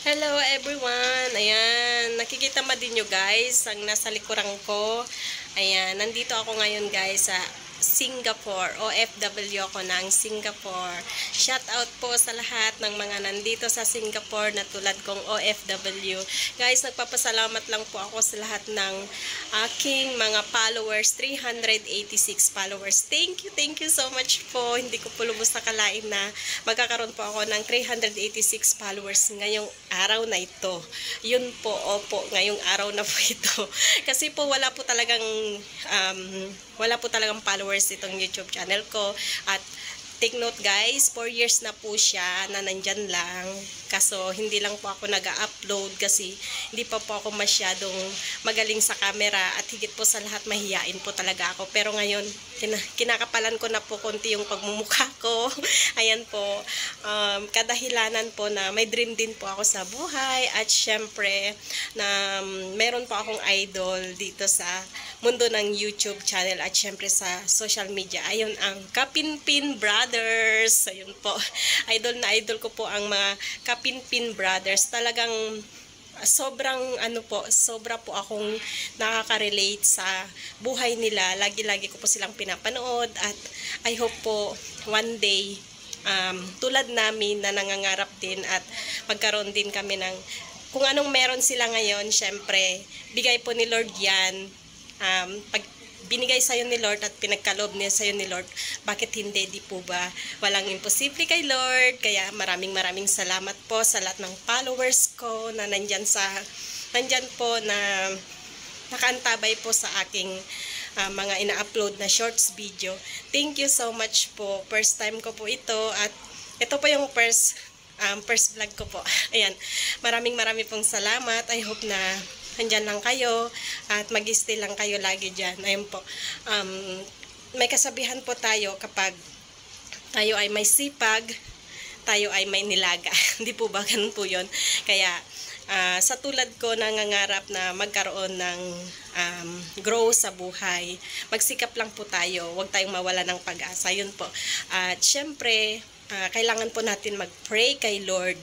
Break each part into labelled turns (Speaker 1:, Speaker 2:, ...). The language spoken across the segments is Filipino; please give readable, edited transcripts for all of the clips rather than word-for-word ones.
Speaker 1: Hello everyone! Ayan, nakikita ma din nyo guys, ang nasa likuran ko. Ayan, nandito ako ngayon guys sa Singapore. OFW ako ng Singapore. Shout out po sa lahat ng mga nandito sa Singapore na tulad kong OFW. Guys, nagpapasalamat lang po ako sa lahat ng aking mga followers. 386 followers. Thank you so much po. Hindi ko po lubos nakalain na magkakaroon po ako ng 386 followers ngayong araw na ito. Yun po, opo, ngayong araw na po ito. Kasi po wala po talagang followers itong YouTube channel ko. At take note guys, 4 years na po siya na nandyan lang. Kaso hindi lang po ako nag-upload kasi hindi pa po ako masyadong magaling sa camera at higit po sa lahat mahiyain po talaga ako. Pero ngayon, kinakapalan ko na po konti yung pagmumukha ko. Ayan po, kadahilanan po na may dream din po ako sa buhay at syempre na meron po akong idol dito sa mundo ng YouTube channel at syempre sa social media. Ayun ang Kapinpin Brothers. Ayun po, idol ko po ang mga Kapinpin Brothers. Talagang sobra po akong nakaka-relate sa buhay nila. Lagi-lagi ko po silang pinapanood at I hope po one day tulad namin na nangangarap din at magkaroon din kami ng kung anong meron sila ngayon. Syempre, bigay po ni Lord yan. Pag binigay sa'yo ni Lord at pinagkaloob niya sa'yo ni Lord, bakit hindi? Di po ba? Walang imposible kay Lord. Kaya maraming salamat po sa lahat ng followers ko na nandyan po na nakaantabay po sa aking mga ina-upload na shorts video. Thank you so much po. First time ko po ito at ito po yung first vlog ko po. Ayan. Maraming pong salamat. I hope na andyan lang kayo at mag-stay lang kayo lagi dyan. Ayun po. May kasabihan po tayo kapag tayo ay may sipag, tayo ay may nilaga. Hindi po ba ganun po yun? Kaya sa tulad ko nangangarap na magkaroon ng grow sa buhay, magsikap lang po tayo. Huwag tayong mawala ng pag-asa. Yun po. At syempre, kailangan po natin mag-pray kay Lord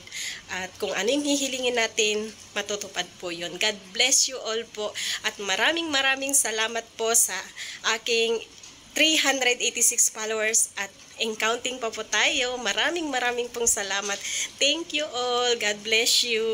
Speaker 1: at kung ano yung hihilingin natin, matutupad po yun. God bless you all po at maraming salamat po sa aking 386 followers at counting pa po tayo. Maraming pong salamat. Thank you all. God bless you.